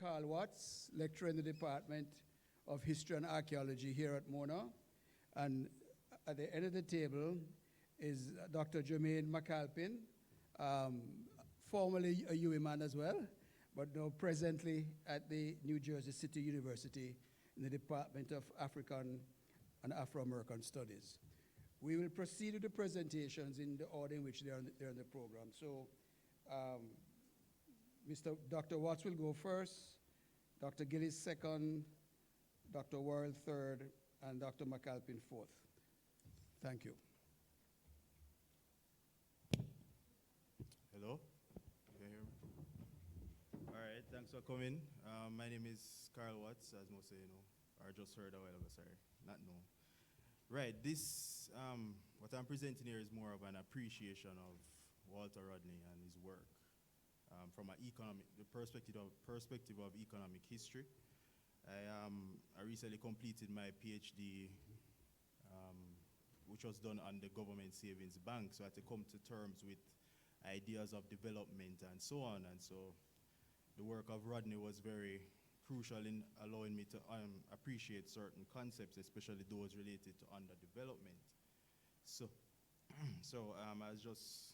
Carl Watts, lecturer in the Department of History and Archaeology here at Mona. And at the end of the table is Dr. Jermaine McAlpin, formerly a UWI man as well, but now presently at the New Jersey City University in the Department of African and Afro-American Studies. We will proceed with the presentations in the order in which they're in the program. So Dr. Watts will go first, Dr. Gillis second, Dr. Worrell third, and Dr. McAlpin fourth. Thank you. Hello, can you hear me? All right, thanks for coming. My name is Carl Watts, as most of you know, or just heard a while ago, sorry, not know. Right, this, what I'm presenting here is more of an appreciation of Walter Rodney and his work from the perspective of economic history. I recently completed my PhD, which was done on the government savings bank, so I had to come to terms with ideas of development and so on, and so the work of Rodney was very crucial in allowing me to appreciate certain concepts, especially those related to underdevelopment. So, I was just,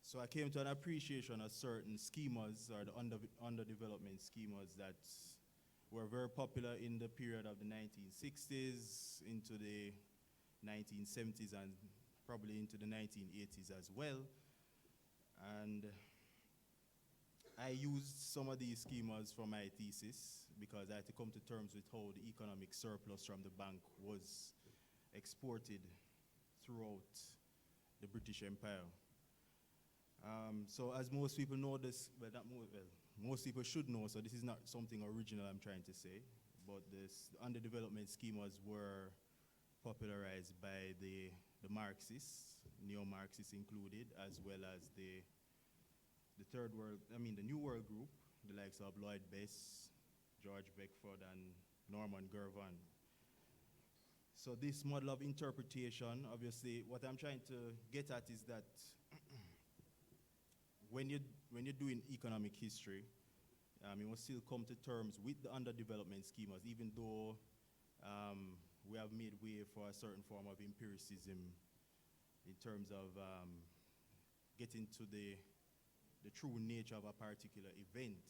so I came to an appreciation of certain schemas, or the underdevelopment schemas that were very popular in the period of the 1960s into the 1970s and probably into the 1980s as well. And I used some of these schemas for my thesis because I had to come to terms with how the economic surplus from the bank was exported throughout the British Empire. So as most people know this, most people should know, so this is not something original I'm trying to say, but the underdevelopment schemas were popularized by the Marxists, neo-Marxists included, as well as the New World Group, the likes of Lloyd Bess, George Beckford, and Norman Gervan. So this model of interpretation, obviously, what I'm trying to get at is that when you're doing economic history, you must still come to terms with the underdevelopment schemas, even though we have made way for a certain form of empiricism in terms of getting to the true nature of a particular event.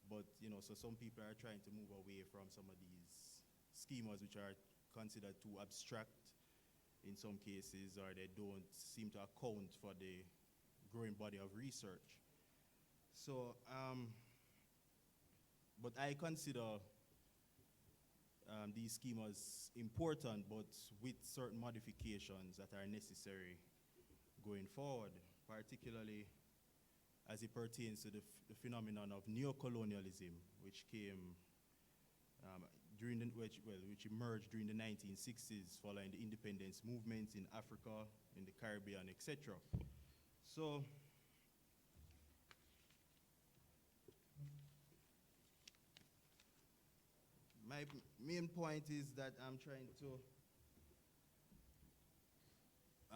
But, so some people are trying to move away from some of these schemas which are considered too abstract in some cases, or they don't seem to account for the growing body of research. So, but I consider these schemas important, but with certain modifications that are necessary going forward, particularly as it pertains to the phenomenon of neocolonialism, which came which emerged during the 1960s following the independence movements in Africa, in the Caribbean, etc. So, my main point is that I'm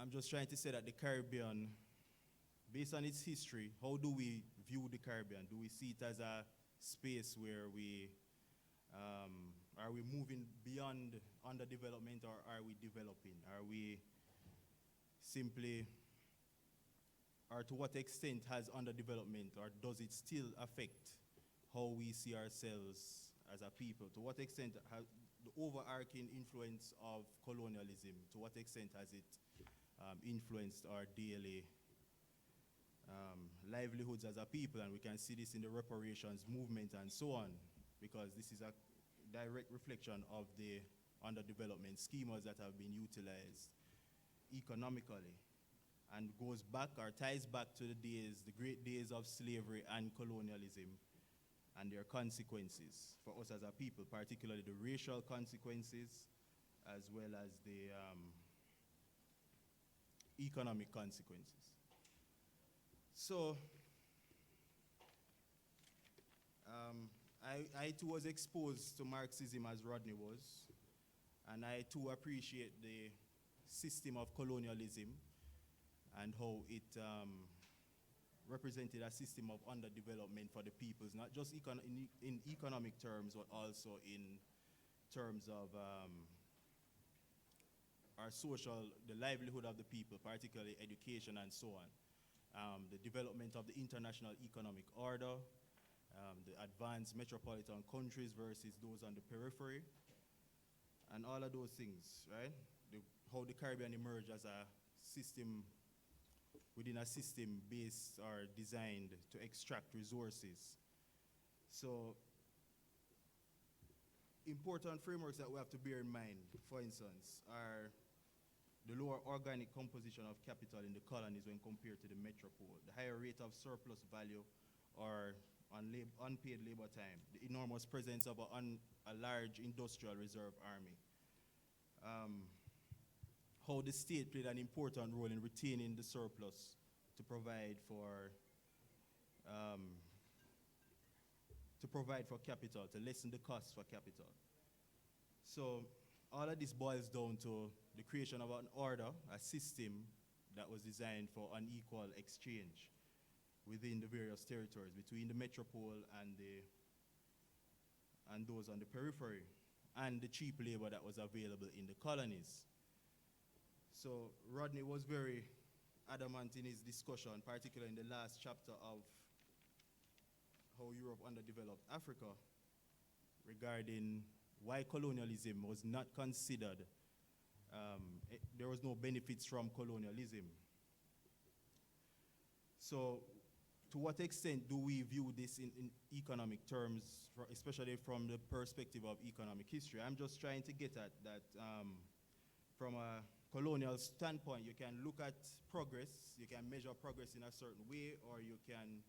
just trying to say that the Caribbean, based on its history, how do we view the Caribbean? Do we see it as a space where are we moving beyond underdevelopment, or are we developing? Are we simply, or to what extent has underdevelopment, or does it still affect how we see ourselves as a people? To what extent has the overarching influence of colonialism, to what extent has it influenced our daily livelihoods as a people? And we can see this in the reparations movement and so on, because this is a direct reflection of the underdevelopment schemas that have been utilized economically, and goes back or ties back to the great days of slavery and colonialism and their consequences for us as a people, particularly the racial consequences as well as the economic consequences. So, I too was exposed to Marxism as Rodney was, and I too appreciate the system of colonialism and how it represented a system of underdevelopment for the peoples, not just in economic terms, but also in terms of our social, the livelihood of the people, particularly education and so on. The development of the international economic order, the advanced metropolitan countries versus those on the periphery, and all of those things, right? How the Caribbean emerged as a system within a system based or designed to extract resources. So, important frameworks that we have to bear in mind, for instance, are the lower organic composition of capital in the colonies when compared to the metropole, the higher rate of surplus value or unpaid labor time, the enormous presence of a large industrial reserve army, how the state played an important role in retaining the surplus to provide for capital, to lessen the cost for capital. So all of this boils down to the creation of an order, a system that was designed for unequal exchange within the various territories, between the metropole and those on the periphery, and the cheap labor that was available in the colonies. So Rodney was very adamant in his discussion, particularly in the last chapter of how Europe underdeveloped Africa, regarding why colonialism was not considered, there was no benefits from colonialism. So to what extent do we view this in economic terms, especially from the perspective of economic history? I'm just trying to get at that from a colonial standpoint, you can look at progress, you can measure progress in a certain way, or you can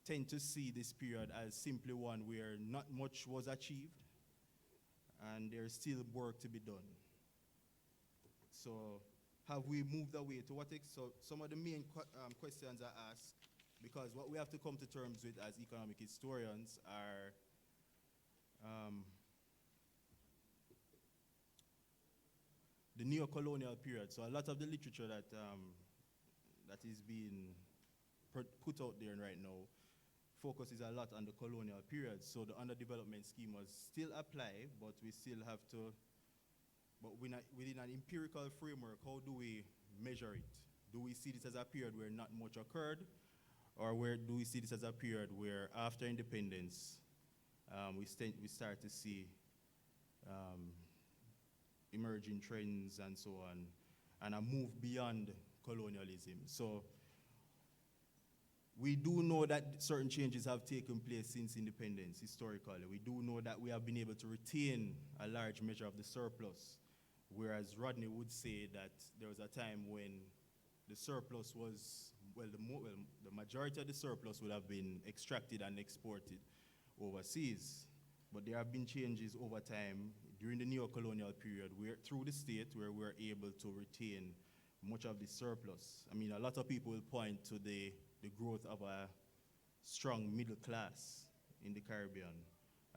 tend to see this period as simply one where not much was achieved and there's still work to be done. So have we moved away to what so some of the main questions I ask, because what we have to come to terms with as economic historians are the neo-colonial period. So a lot of the literature that is being put out there right now focuses a lot on the colonial period. So the underdevelopment schemas still apply, but we still have to, but within an empirical framework, how do we measure it? Do we see this as a period where not much occurred, or where do we see this as a period where after independence, we start to see emerging trends and so on, and a move beyond colonialism? So we do know that certain changes have taken place since independence historically. We do know that we have been able to retain a large measure of the surplus, whereas Rodney would say that there was a time when the surplus was, the majority of the surplus would have been extracted and exported overseas. But there have been changes over time during the neo-colonial period where, through the state, where we're able to retain much of the surplus. I mean, a lot of people will point to the growth of a strong middle class in the Caribbean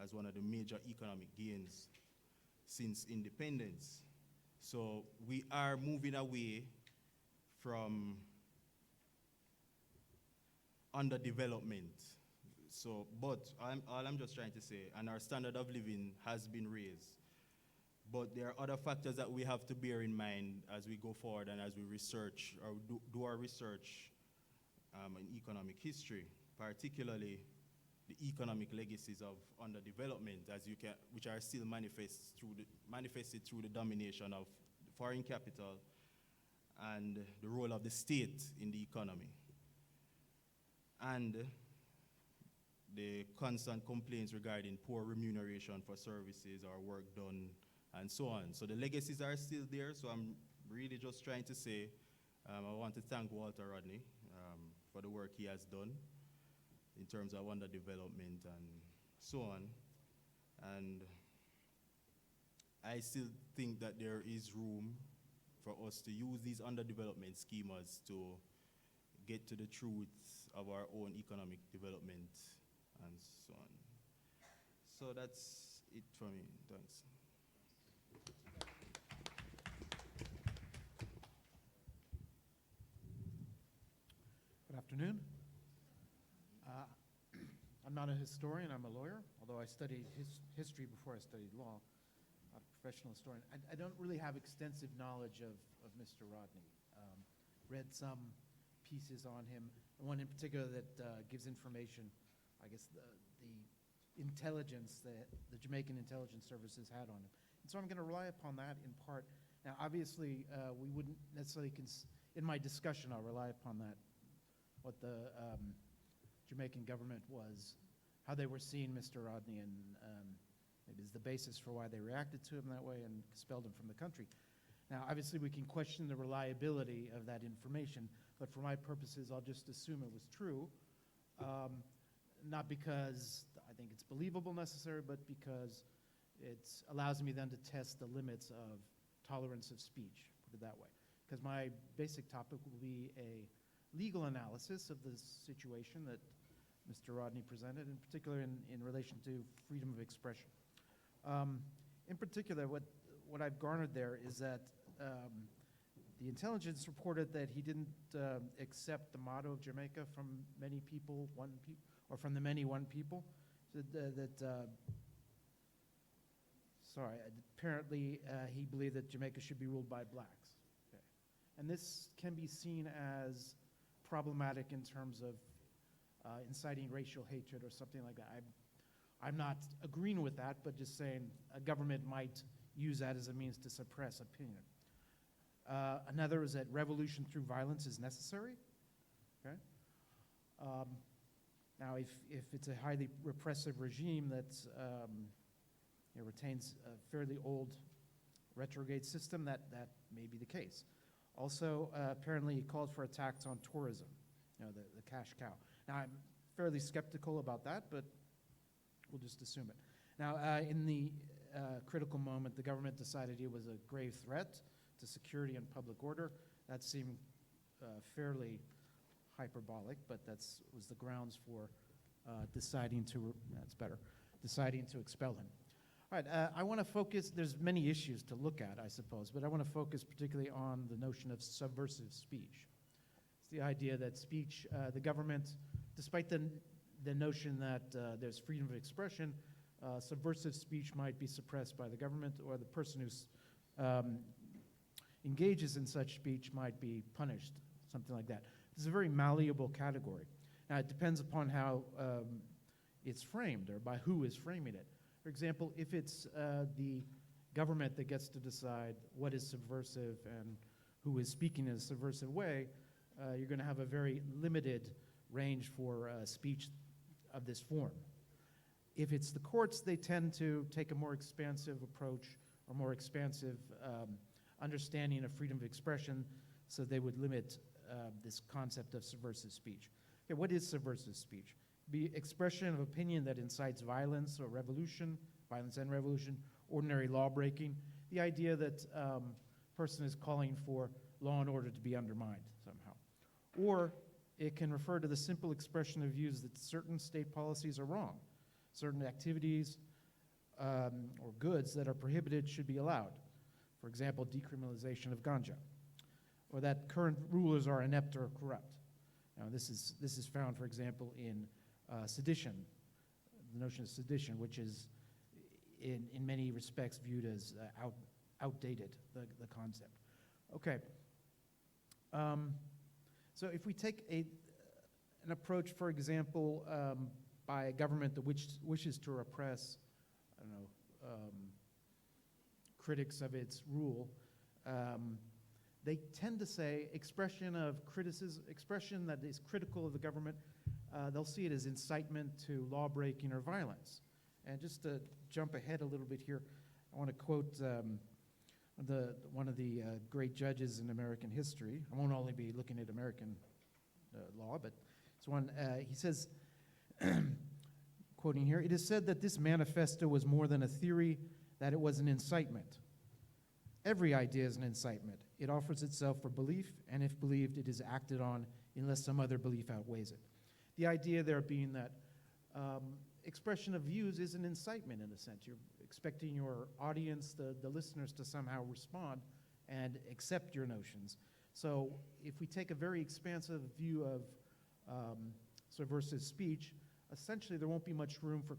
as one of the major economic gains since independence. So we are moving away from underdevelopment. So, but all I'm just trying to say, and our standard of living has been raised, but there are other factors that we have to bear in mind as we go forward and as we research or do our research in economic history, particularly the economic legacies of underdevelopment, which are still manifested through the domination of foreign capital and the role of the state in the economy, and the constant complaints regarding poor remuneration for services or work done and so on. So the legacies are still there, so I'm really just trying to say, I want to thank Walter Rodney for the work he has done in terms of underdevelopment and so on. And I still think that there is room for us to use these underdevelopment schemas to get to the truth of our own economic development and so on. So that's it for me. Thanks. afternoon. I'm not a historian, I'm a lawyer, although I studied history before I studied law. I'm a professional historian. I don't really have extensive knowledge of Mr. Rodney. Read some pieces on him, one in particular that gives information, I guess the intelligence that the Jamaican intelligence services had on him. And so I'm going to rely upon that in part. Now, obviously, we wouldn't necessarily, in my discussion, I'll rely upon that, what the Jamaican government was, how they were seeing Mr. Rodney, and maybe is the basis for why they reacted to him that way and expelled him from the country. Now, obviously, we can question the reliability of that information, but for my purposes, I'll just assume it was true, not because I think it's believable necessarily, but because it allows me then to test the limits of tolerance of speech, put it that way. Because my basic topic will be a legal analysis of the situation that Mr. Rodney presented, in particular in relation to freedom of expression. In particular, what I've garnered there is that the intelligence reported that he didn't accept the motto of Jamaica from many people, or from the many one people. So apparently he believed that Jamaica should be ruled by blacks. Okay. And this can be seen as problematic in terms of inciting racial hatred or something like that. I'm not agreeing with that, but just saying a government might use that as a means to suppress opinion. Another is that revolution through violence is necessary. Okay. Now, if it's a highly repressive regime that retains a fairly old retrograde system, that may be the case. Also, apparently, he called for a tax on tourism, the cash cow. Now, I'm fairly skeptical about that, but we'll just assume it. Now, in the critical moment, the government decided it was a grave threat to security and public order. That seemed fairly hyperbolic, but was the grounds for deciding to expel him. All right, I want to focus, there's many issues to look at, I suppose, but I want to focus particularly on the notion of subversive speech. It's the idea that speech, the government, despite the notion that there's freedom of expression, subversive speech might be suppressed by the government, or the person who engages in such speech might be punished, something like that. This is a very malleable category. Now, it depends upon how it's framed, or by who is framing it. For example, if it's the government that gets to decide what is subversive and who is speaking in a subversive way, you're going to have a very limited range for speech of this form. If it's the courts, they tend to take a more expansive approach or more expansive understanding of freedom of expression, so they would limit this concept of subversive speech. Okay, what is subversive speech? Be expression of opinion that incites violence or revolution, violence and revolution, ordinary law breaking, the idea that person is calling for law and order to be undermined somehow. Or it can refer to the simple expression of views that certain state policies are wrong, certain activities or goods that are prohibited should be allowed. For example, decriminalization of ganja, or that current rulers are inept or corrupt. Now, this is found, for example, in sedition, the notion of sedition, which is in many respects viewed as outdated, the concept. Okay. So if we take an approach, for example, by a government that wishes to repress, critics of its rule, they tend to say expression of criticism, expression that is critical of the government, they'll see it as incitement to law breaking or violence. And just to jump ahead a little bit here, I want to quote one of the great judges in American history. I won't only be looking at American law, but it's one, he says, quoting here, "It is said that this manifesto was more than a theory, that it was an incitement. Every idea is an incitement. It offers itself for belief, and if believed, it is acted on unless some other belief outweighs it." The idea there being that expression of views is an incitement in a sense. You're expecting your audience, the listeners, to somehow respond and accept your notions. So if we take a very expansive view of subversive speech, essentially there won't be much room for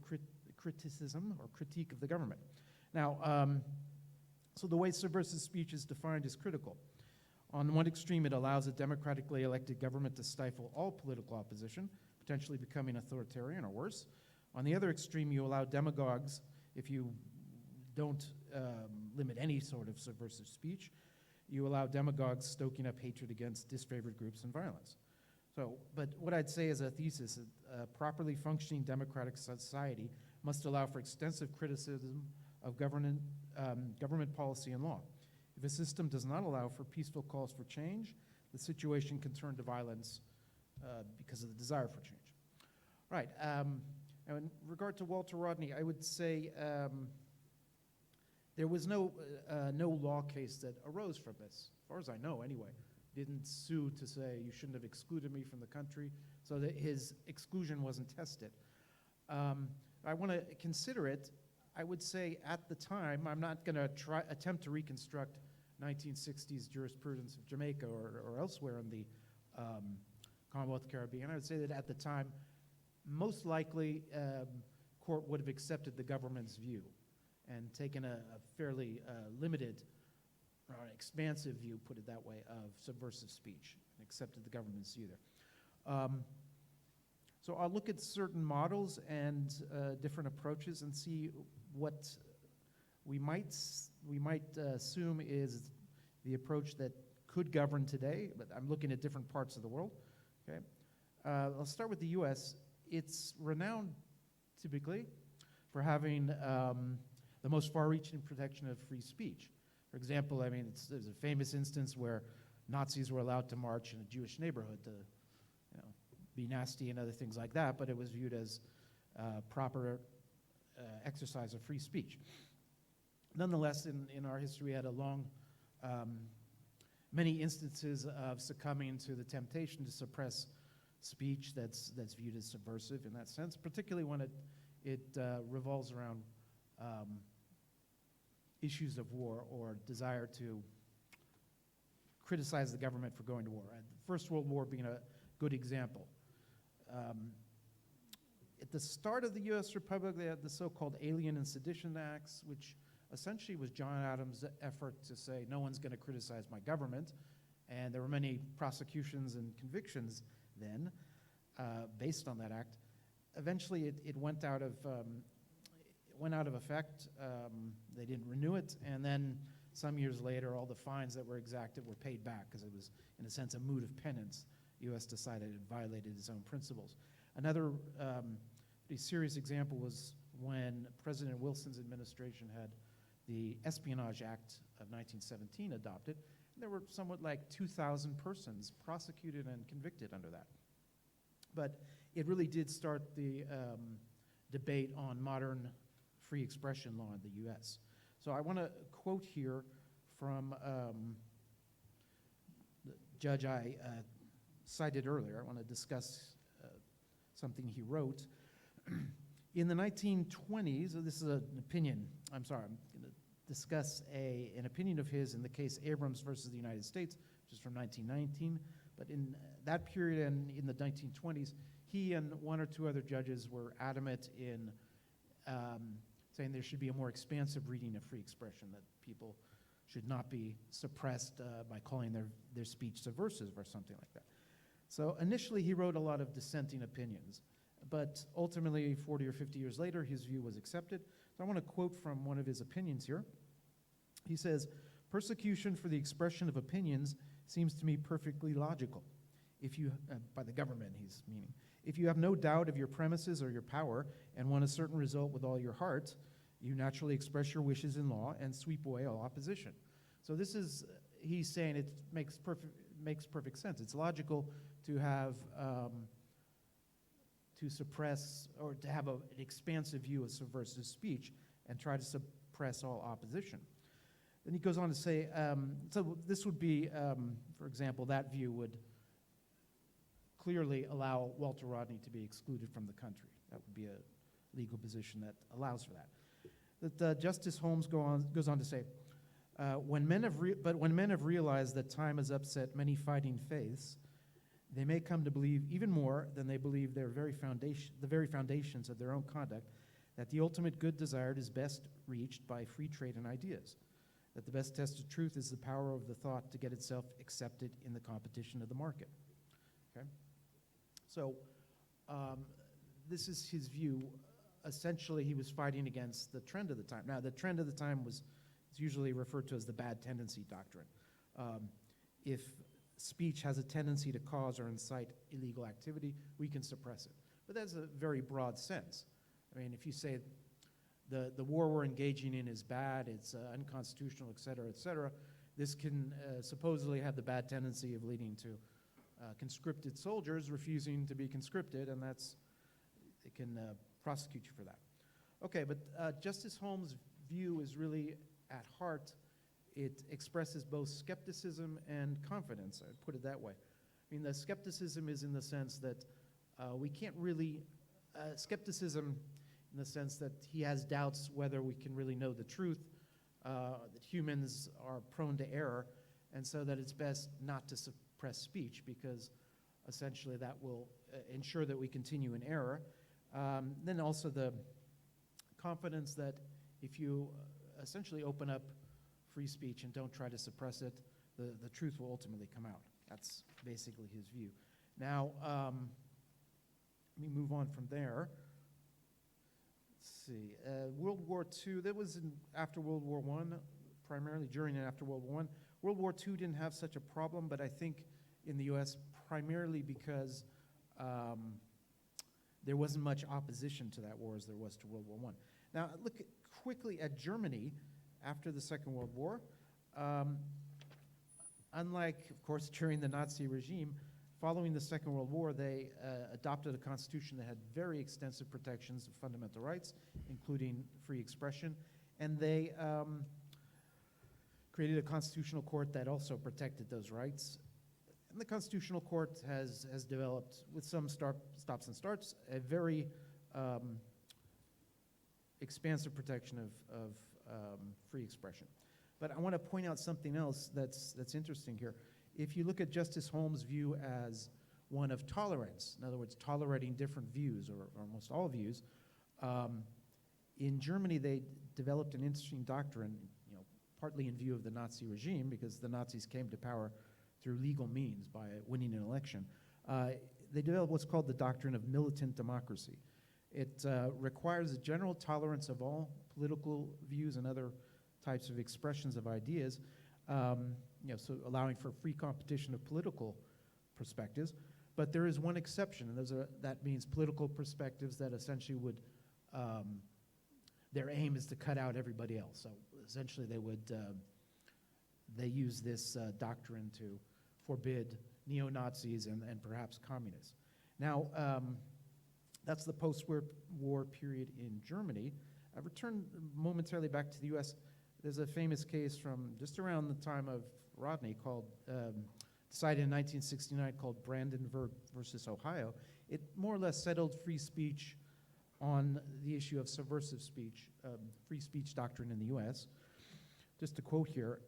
criticism or critique of the government. Now, so the way subversive speech is defined is critical. On one extreme, it allows a democratically elected government to stifle all political opposition, potentially becoming authoritarian or worse. On the other extreme, you allow demagogues, if you don't limit any sort of subversive speech, you allow demagogues stoking up hatred against disfavored groups and violence. So, but what I'd say as a thesis, a properly functioning democratic society must allow for extensive criticism of government policy and law. If a system does not allow for peaceful calls for change, the situation can turn to violence because of the desire for change. Right, now in regard to Walter Rodney, I would say there was no law case that arose from this, as far as I know anyway. Didn't sue to say you shouldn't have excluded me from the country, so that his exclusion wasn't tested. I want to consider it. I would say at the time, I'm not going to attempt to reconstruct 1960s jurisprudence of Jamaica or elsewhere in the Commonwealth of the Caribbean. I would say that at the time, most likely, court would have accepted the government's view and taken a fairly limited or expansive view, put it that way, of subversive speech, and accepted the government's view there. So I'll look at certain models and different approaches and see what we might assume is the approach that could govern today, but I'm looking at different parts of the world, okay? I'll start with the US. It's renowned, typically, for having the most far-reaching protection of free speech. For example, I mean, there's a famous instance where Nazis were allowed to march in a Jewish neighborhood to, you know, be nasty and other things like that, but it was viewed as proper exercise of free speech. Nonetheless, in our history, we had a long, many instances of succumbing to the temptation to suppress speech that's viewed as subversive in that sense, particularly when it revolves around issues of war or desire to criticize the government for going to war. The First World War being a good example. At the start of the U.S. Republic, they had the so-called Alien and Sedition Acts, which essentially was John Adams' effort to say, no one's going to criticize my government. And there were many prosecutions and convictions then based on that act. Eventually, it went out of effect. They didn't renew it, and then some years later, all the fines that were exacted were paid back because it was, in a sense, a mood of penance. The U.S. decided it violated its own principles. Another pretty serious example was when President Wilson's administration had the Espionage Act of 1917 adopted. There were somewhat like 2,000 persons prosecuted and convicted under that. But it really did start the debate on modern free expression law in the U.S. So I want to quote here from the judge I cited earlier. I want to discuss something he wrote. In the 1920s, so this is an opinion, I'm sorry, I'm going to discuss an opinion of his in the case Abrams versus the United States, which is from 1919. But in that period and in the 1920s, he and one or two other judges were adamant in saying there should be a more expansive reading of free expression, that people should not be suppressed by calling their speech subversive or something like that. So initially, he wrote a lot of dissenting opinions, but ultimately, 40 or 50 years later, his view was accepted. So I want to quote from one of his opinions here. He says, "Persecution for the expression of opinions seems to me perfectly logical. If you, by the government he's meaning, if you have no doubt of your premises or your power and want a certain result with all your heart, you naturally express your wishes in law and sweep away all opposition." So this is, he's saying it makes perfect sense. It's logical to have, to suppress or to have an expansive view of subversive speech and try to suppress all opposition. Then he goes on to say, so this would be, for example, that view would clearly allow Walter Rodney to be excluded from the country. That would be a legal position that allows for that. That Justice Holmes goes on to say, when men have realized that time has upset many fighting faiths, they may come to believe even more than they believe the very foundations of their own conduct, that the ultimate good desired is best reached by free trade in ideas, that the best test of truth is the power of the thought to get itself accepted in the competition of the market. Okay? So this is his view. Essentially, he was fighting against the trend of the time. Now, the trend of the time was usually referred to as the bad tendency doctrine. If speech has a tendency to cause or incite illegal activity, we can suppress it. But that's a very broad sense. I mean, if you say the war we're engaging in is bad, it's unconstitutional, et cetera, this can supposedly have the bad tendency of leading to conscripted soldiers refusing to be conscripted, and it can prosecute you for that. Okay, but Justice Holmes' view is really at heart, it expresses both skepticism and confidence, I'd put it that way. I mean, the skepticism is in the sense that we can't really, skepticism in the sense that he has doubts whether we can really know the truth, that humans are prone to error, and so that it's best not to suppress speech because essentially that will ensure that we continue in error. Then also the confidence that if you essentially open up free speech and don't try to suppress it, the truth will ultimately come out. That's basically his view. Now, let me move on from there. Let's see. World War II, that was after World War I, primarily during and after World War I. World War II didn't have such a problem, but I think in the U.S. primarily because there wasn't much opposition to that war as there was to World War I. Now, look quickly at Germany after the Second World War. Unlike, of course, during the Nazi regime, following the Second World War, they adopted a constitution that had very extensive protections of fundamental rights, including free expression, and they created a constitutional court that also protected those rights. And the Constitutional Court has developed, with some stops and starts, a very expansive protection of free expression. But I want to point out something else that's interesting here. If you look at Justice Holmes' view as one of tolerance, in other words, tolerating different views, or almost all views, in Germany they developed an interesting doctrine, partly in view of the Nazi regime, because the Nazis came to power through legal means by winning an election. They developed what's called the doctrine of militant democracy. It requires a general tolerance of all political views and other types of expressions of ideas, so allowing for free competition of political perspectives. But there is one exception, and that means political perspectives that essentially would, their aim is to cut out everybody else. So essentially they use this doctrine to forbid neo-Nazis and perhaps communists. Now, that's the post-war period in Germany. I return momentarily back to the U.S. There's a famous case from just around the time of Rodney called, decided in 1969, called Brandon versus Ohio. It more or less settled free speech on the issue of subversive speech, free speech doctrine in the U.S. Just to quote here,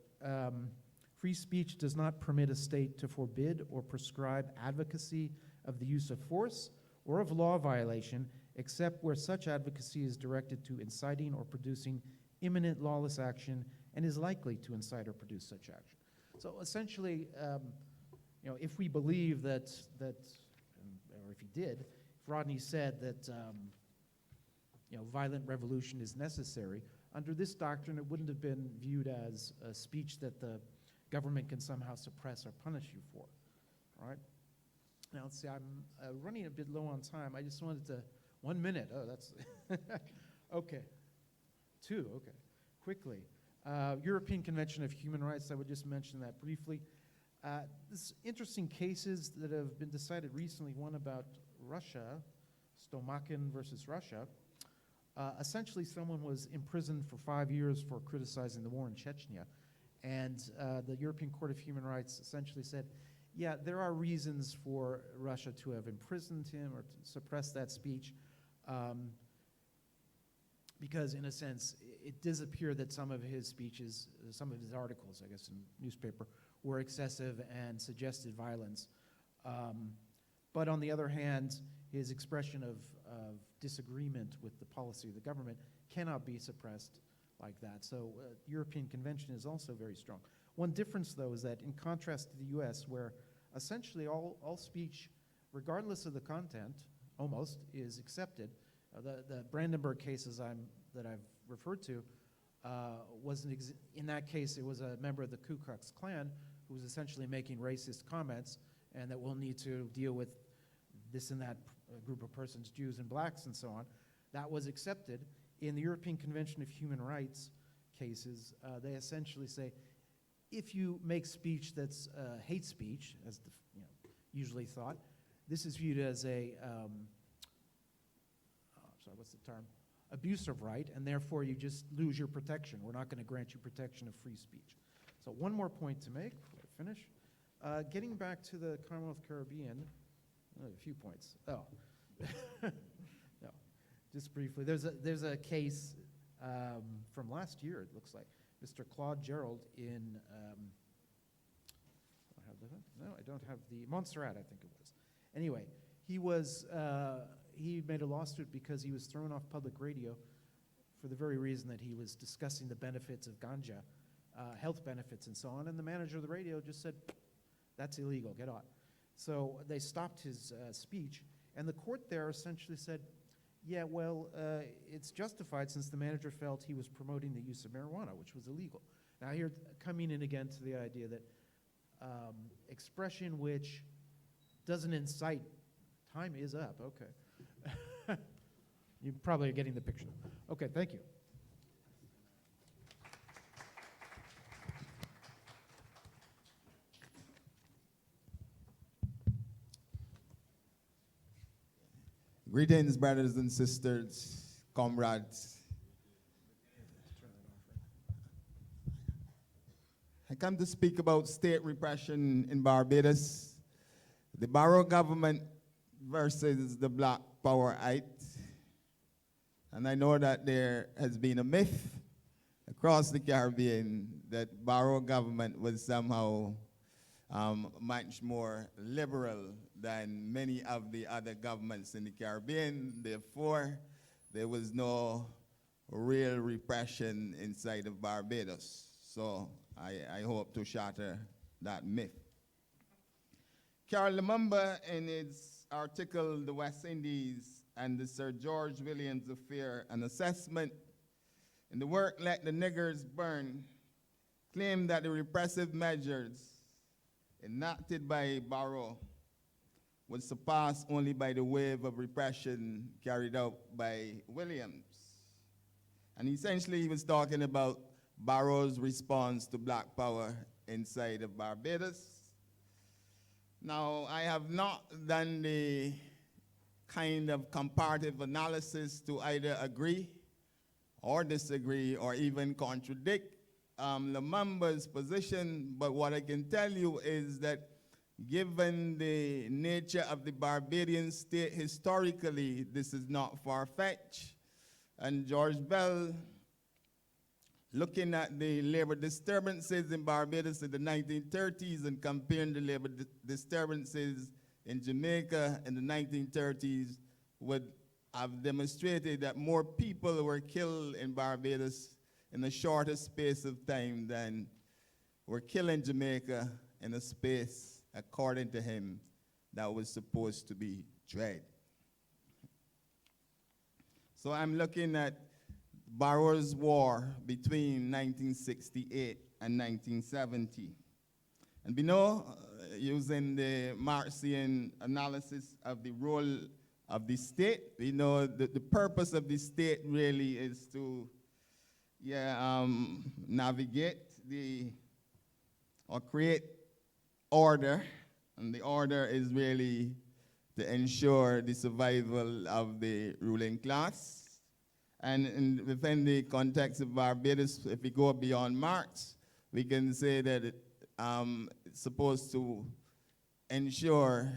free speech does not permit a state to forbid or prescribe advocacy of the use of force or of law violation, except where such advocacy is directed to inciting or producing imminent lawless action and is likely to incite or produce such action. So essentially, if we believe that, or if he did, if Rodney said that, violent revolution is necessary, under this doctrine, it wouldn't have been viewed as a speech that the government can somehow suppress or punish you for, all right? Now, let's see, I'm running a bit low on time. I just wanted to, 1 minute, oh, that's, okay. 2, okay, quickly. European Convention of Human Rights, I would just mention that briefly. There's interesting cases that have been decided recently, one about Russia, Stomakin versus Russia. Essentially, someone was imprisoned for 5 years for criticizing the war in Chechnya, and the European Court of Human Rights essentially said, yeah, there are reasons for Russia to have imprisoned him or to suppress that speech, because in a sense, it does appear that some of his speeches, some of his articles, I guess, in newspaper, were excessive and suggested violence. But on the other hand, his expression of disagreement with the policy of the government cannot be suppressed like that. So European Convention is also very strong. One difference, though, is that in contrast to the US, where essentially all speech, regardless of the content, almost, is accepted. The Brandenburg cases that I've referred to, in that case, it was a member of the Ku Klux Klan who was essentially making racist comments, and that we'll need to deal with this and that group of persons, Jews and blacks and so on. That was accepted. In the European Convention of Human Rights cases, they essentially say, if you make speech that's hate speech, as usually thought, this is viewed as a, what's the term? Abuse of right, and therefore you just lose your protection. We're not going to grant you protection of free speech. So one more point to make before I finish. Getting back to the Commonwealth Caribbean, a few points. Oh, no, just briefly. There's a case from last year, it looks like. Mr. Claude Gerald in, I don't have the, Montserrat, I think it was. Anyway, he made a lawsuit because he was thrown off public radio for the very reason that he was discussing the benefits of ganja, health benefits and so on, and the manager of the radio just said, that's illegal, get on. So they stopped his speech, and the court there essentially said, yeah, well, it's justified since the manager felt he was promoting the use of marijuana, which was illegal. Now here, coming in again to the idea that expression which doesn't incite, time is up, okay. You probably are getting the picture. Okay, thank you. Greetings, brothers and sisters, comrades. I come to speak about state repression in Barbados, the Barrow government versus the Black Powerite. And I know that there has been a myth across the Caribbean that Barrow government was somehow much more liberal than many of the other governments in the Caribbean. Therefore, there was no real repression inside of Barbados. So I hope to shatter that myth. Carol Lumumba, in his article, The West Indies and the Sir George Williams Affair, an assessment, in the work Let the Niggers Burn, claimed that the repressive measures enacted by Barrow was surpassed only by the wave of repression carried out by Williams. And essentially he was talking about Barrow's response to Black Power inside of Barbados. Now, I have not done the kind of comparative analysis to either agree or disagree or even contradict Lumumba's position, but what I can tell you is that given the nature of the Barbadian state historically, this is not far-fetched. And George Bell, looking at the labor disturbances in Barbados in the 1930s and comparing the labor disturbances in Jamaica in the 1930s, would have demonstrated that more people were killed in Barbados in a shorter space of time than were killed in Jamaica in a space, according to him, that was supposed to be dread. So I'm looking at Barrow's war between 1968 and 1970. And we know, using the Marxian analysis of the role of the state, we know that the purpose of the state really is to navigate or create order, and the order is really to ensure the survival of the ruling class. And within the context of Barbados, if we go beyond Marx, we can say that it's supposed to ensure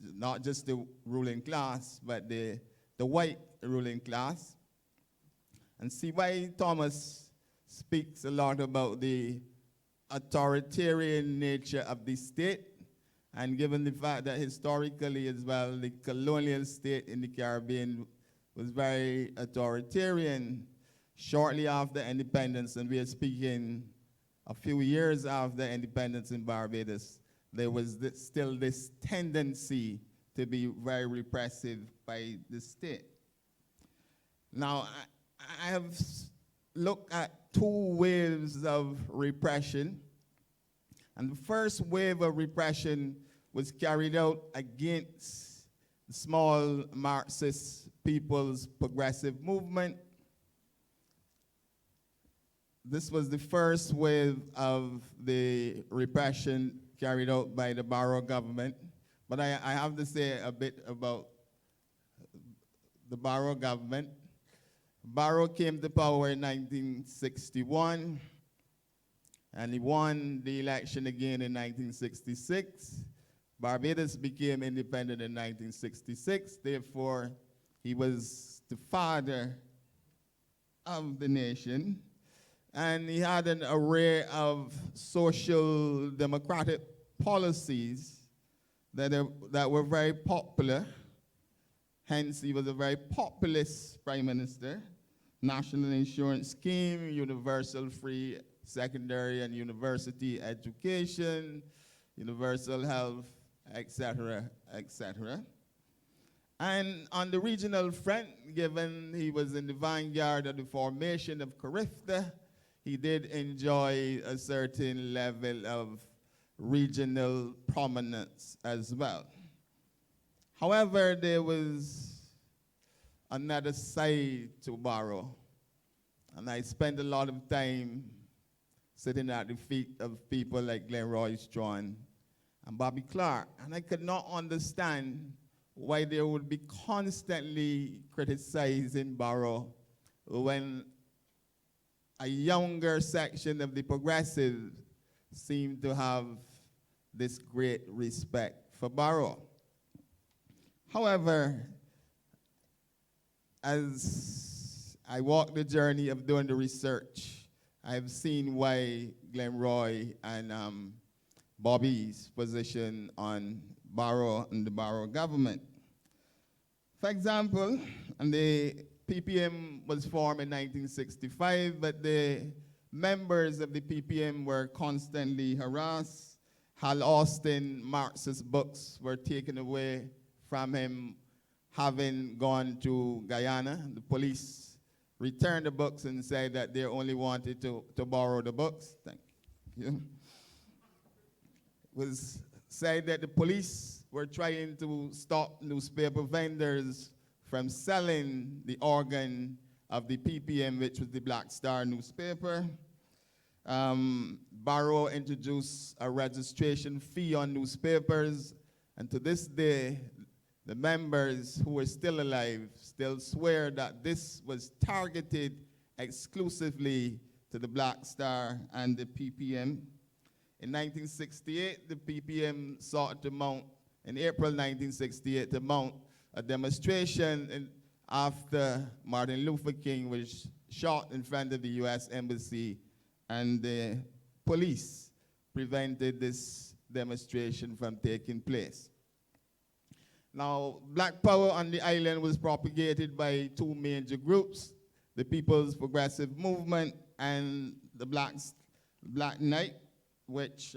not just the ruling class, but the white ruling class. And C.Y. Thomas speaks a lot about the authoritarian nature of the state And given the fact that historically as well, the colonial state in the Caribbean was very authoritarian, shortly after independence, and we are speaking a few years after independence in Barbados, there was still this tendency to be very repressive by the state. Now, I have looked at two waves of repression. And the first wave of repression was carried out against the small Marxist People's Progressive Movement. This was the first wave of the repression carried out by the Barrow government. But I have to say a bit about the Barrow government. Barrow came to power in 1961. And he won the election again in 1966. Barbados became independent in 1966. Therefore, he was the father of the nation. And he had an array of social democratic policies that were very popular. Hence, he was a very populist prime minister. National insurance scheme, universal free secondary and university education, universal health, etc., etc. And on the regional front, given he was in the vanguard of the formation of CARIFTA, he did enjoy a certain level of regional prominence as well. However, there was another side to Barrow, and I spent a lot of time sitting at the feet of people like Glenroy Strachan and Bobby Clark. And I could not understand why they would be constantly criticizing Barrow when a younger section of the progressives seemed to have this great respect for Barrow. However, as I walk the journey of doing the research, I've seen why Glenroy and Bobby's position on Barrow and the Barrow government. For example, and the PPM was formed in 1965, but the members of the PPM were constantly harassed. Hal Austin, Marxist books were taken away from him having gone to Guyana. The police returned the books and said that they only wanted to borrow the books. Thank you. It was said that the police were trying to stop newspaper vendors from selling the organ of the PPM, which was the Black Star newspaper. Barrow introduced a registration fee on newspapers, and to this day, the members who are still alive still swear that this was targeted exclusively to the Black Star and the PPM. In 1968, the PPM sought to mount, in April 1968, to mount a demonstration after Martin Luther King was shot in front of the US Embassy, and the police prevented this demonstration from taking place. Now, Black Power on the island was propagated by two major groups, the People's Progressive Movement and the Black Knight, which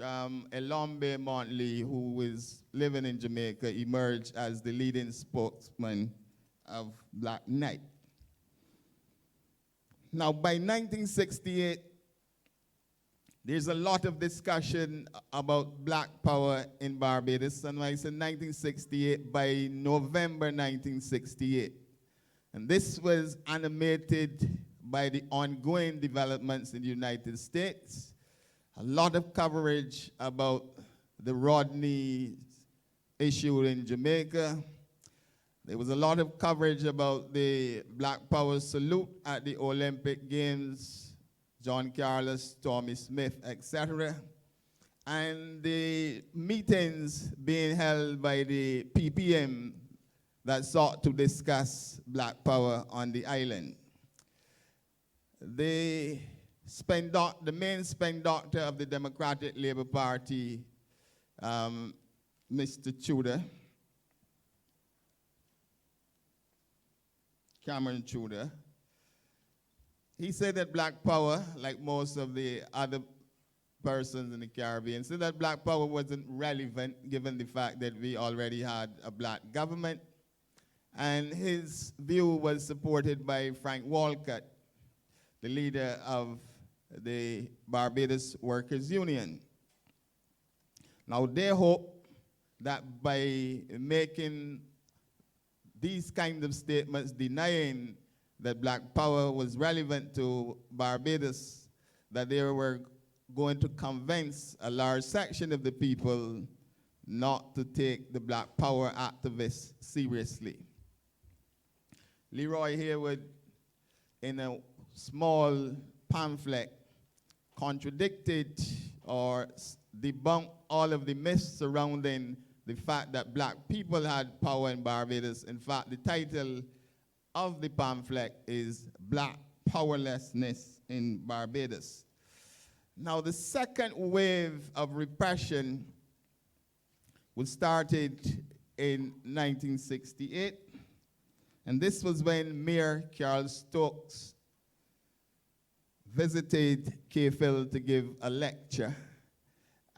Elombe Montley, who is living in Jamaica, emerged as the leading spokesman of Black Knight. Now, by 1968, there's a lot of discussion about Black Power in Barbados, and I said 1968, by November 1968. And this was animated by the ongoing developments in the United States. A lot of coverage about the Rodney issue in Jamaica. There was a lot of coverage about the Black Power salute at the Olympic Games, John Carlos, Tommy Smith, etc. And the meetings being held by the PPM that sought to discuss Black Power on the island. The main spin doctor of the Democratic Labour Party Mr. Tudor, Cameron Tudor. He said that Black Power, like most of the other persons in the Caribbean, said that Black Power wasn't relevant given the fact that we already had a black government. And his view was supported by Frank Walcott, the leader of the Barbados Workers Union. Now they hope that by making these kinds of statements denying that Black Power was relevant to Barbados, that they were going to convince a large section of the people not to take the Black Power activists seriously. Leroy Haywood, in a small pamphlet, contradicted or debunked all of the myths surrounding the fact that black people had power in Barbados. In fact, the title of the pamphlet is Black Powerlessness in Barbados. Now, the second wave of repression was started in 1968, and this was when Mayor Carl Stokes visited KFIL to give a lecture.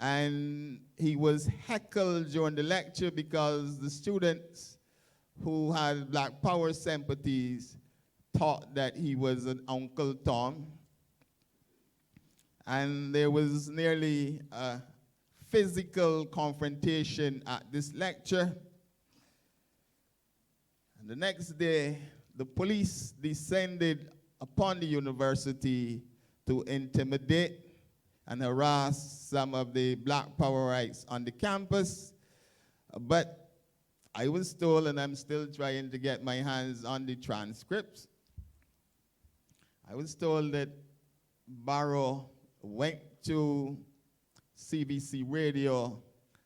And he was heckled during the lecture because the students who had Black Power sympathies thought that he was an Uncle Tom. And there was nearly a physical confrontation at this lecture. And the next day, the police descended upon the university to intimidate and harass some of the Black Powerites on the campus. But I was told, and I'm still trying to get my hands on the transcripts, I was told that Barrow went to CBC Radio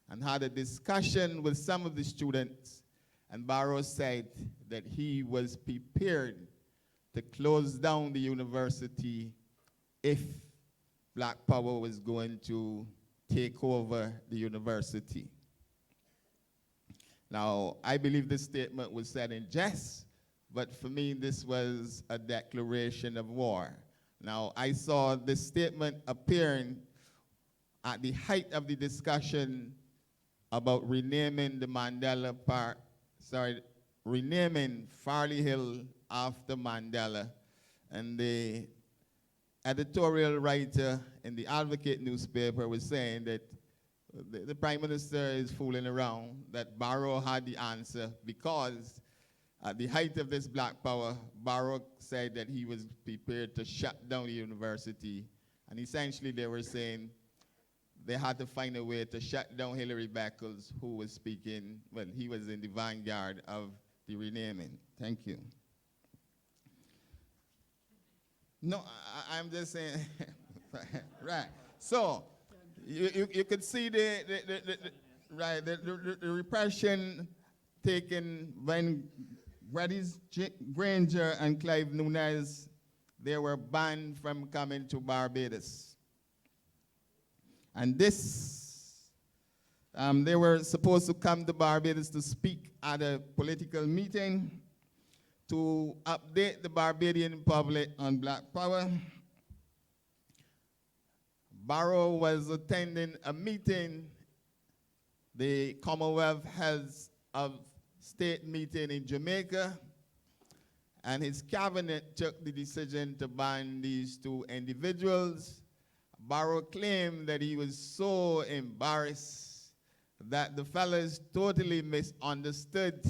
and had a discussion with some of the students, and Barrow said that he was prepared to close down the university if Black Power was going to take over the university. Now, I believe this statement was said in jest, but for me, this was a declaration of war. Now, I saw this statement appearing at the height of the discussion about renaming the renaming Farley Hill after Mandela. And the editorial writer in the Advocate newspaper was saying that the Prime Minister is fooling around, that Barrow had the answer because at the height of this Black Power, Barrow said that he was prepared to shut down the university. And essentially they were saying they had to find a way to shut down Hilary Beckles, who was speaking, well, he was in the vanguard of the renaming. Thank you. No, I'm just saying, right. So, you could see the repression taken when Gladys Granger and Clive Nunes, they were banned from coming to Barbados. And this, they were supposed to come to Barbados to speak at a political meeting to update the Barbadian public on Black Power. Barrow was attending a meeting, the Commonwealth Heads of State meeting in Jamaica, and his cabinet took the decision to ban these two individuals. Barrow claimed that he was so embarrassed that the fellas totally misunderstood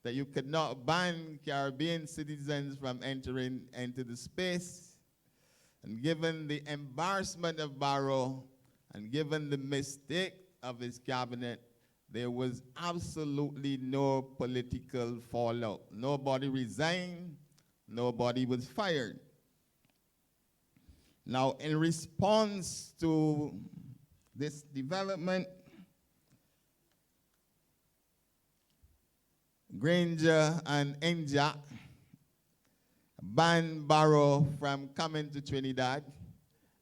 that you could not ban Caribbean citizens from entering into the space. And given the embarrassment of Barrow and given the mistake of his cabinet, there was absolutely no political fallout. Nobody resigned, nobody was fired. Now, in response to this development, Granger and Enja banned Barrow from coming to Trinidad,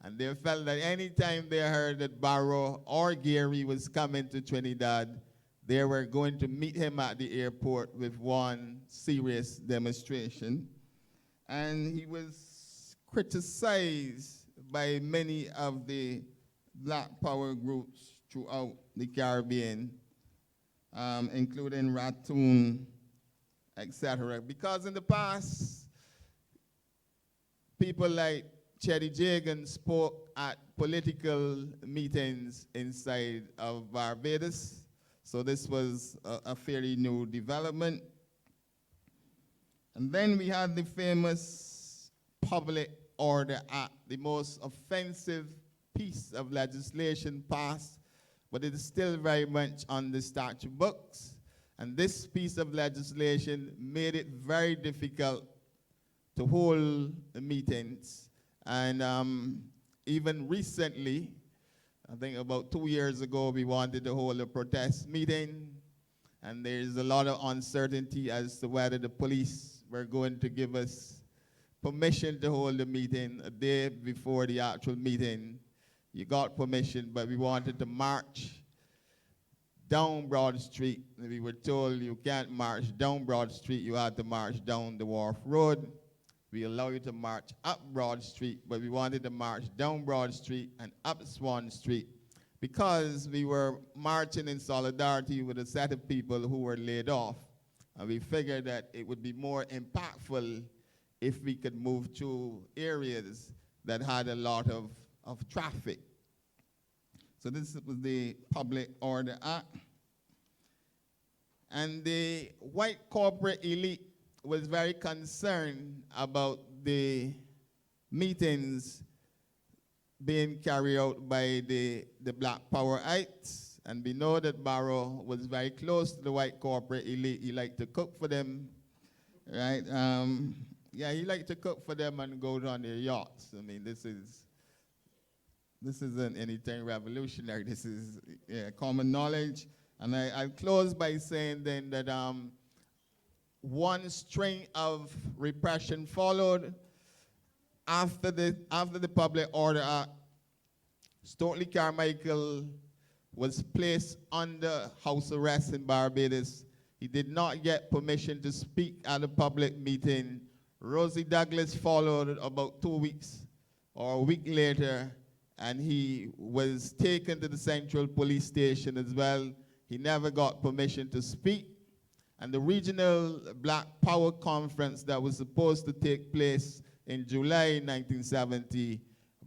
And they felt that anytime they heard that Barrow or Gary was coming to Trinidad, they were going to meet him at the airport with one serious demonstration. And he was criticized by many of the Black Power groups throughout the Caribbean, including Ratoon, etc. Because in the past, people like Chetty Jagan spoke at political meetings inside of Barbados. So this was a fairly new development. And then we had the famous Public Order Act, the most offensive piece of legislation passed, but it is still very much on the statute books. And this piece of legislation made it very difficult to hold the meetings. And even recently, I think about 2 years ago, we wanted to hold a protest meeting, and there's a lot of uncertainty as to whether the police were going to give us permission to hold the meeting a day before the actual meeting. You got permission, but we wanted to march down Broad Street. We were told you can't march down Broad Street, you had to march down the Wharf Road. We allow you to march up Broad Street, but we wanted to march down Broad Street and up Swan Street because we were marching in solidarity with a set of people who were laid off. And we figured that it would be more impactful if we could move through areas that had a lot of traffic. So this was the Public Order Act. And the white corporate elite was very concerned about the meetings being carried out by the Black Powerites. And we know that Barrow was very close to the white corporate elite. He liked to cook for them, right? Yeah, he liked to cook for them and go on their yachts. I mean, this isn't anything revolutionary. This is common knowledge. And I'll close by saying then that one string of repression followed. After the Public Order Act, Stokely Carmichael was placed under house arrest in Barbados. He did not get permission to speak at a public meeting. Rosie Douglas followed about 2 weeks or a week later, and he was taken to the Central Police Station as well. He never got permission to speak. And the regional Black Power Conference that was supposed to take place in July 1970,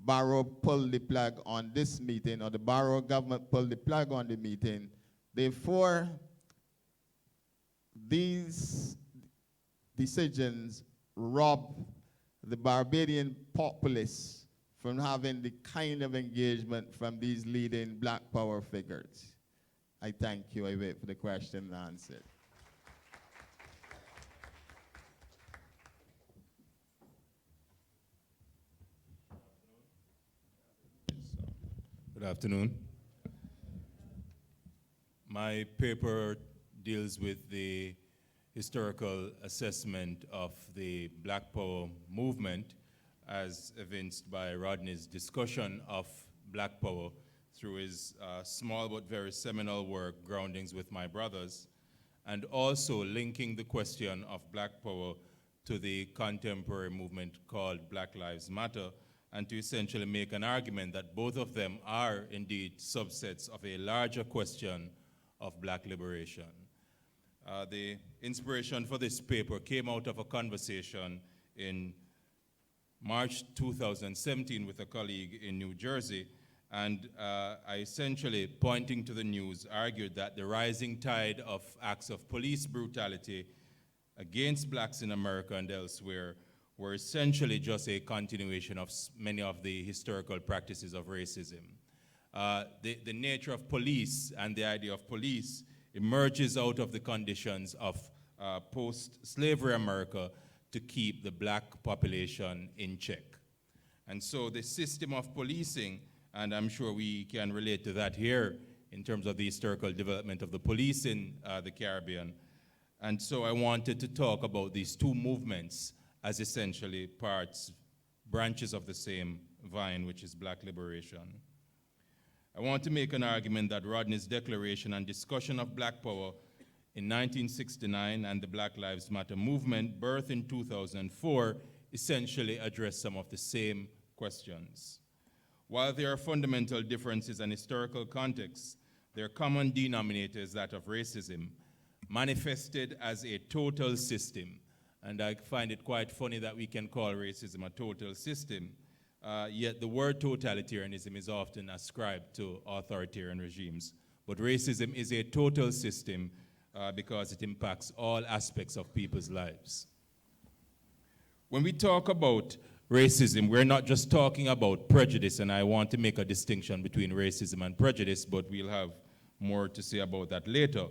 Barrow pulled the plug on this meeting, or the Barrow government pulled the plug on the meeting. Therefore, these decisions rob the Barbadian populace from having the kind of engagement from these leading Black Power figures. I thank you. I wait for the question and answer. Good afternoon. My paper deals with the historical assessment of the Black Power movement as evinced by Rodney's discussion of Black Power through his small but very seminal work, Groundings with My Brothers, and also linking the question of Black Power to the contemporary movement called Black Lives Matter, and to essentially make an argument that both of them are indeed subsets of a larger question of Black liberation. The inspiration for this paper came out of a conversation in March 2017 with a colleague in New Jersey, and I essentially, pointing to the news, argued that the rising tide of acts of police brutality against blacks in America and elsewhere were essentially just a continuation of many of the historical practices of racism. The nature of police and the idea of police emerges out of the conditions of post-slavery America to keep the black population in check. And so the system of policing, and I'm sure we can relate to that here in terms of the historical development of the police in the Caribbean. And so I wanted to talk about these two movements as essentially branches of the same vine, which is black liberation. I want to make an argument that Rodney's declaration and discussion of black power in 1969 and the Black Lives Matter movement, birthed in 2004, essentially address some of the same questions. While there are fundamental differences and historical contexts, their common denominator is that of racism, manifested as a total system. And I find it quite funny that we can call racism a total system, yet the word totalitarianism is often ascribed to authoritarian regimes. But racism is a total system because it impacts all aspects of people's lives. When we talk about racism, we're not just talking about prejudice, and I want to make a distinction between racism and prejudice, but we'll have more to say about that later.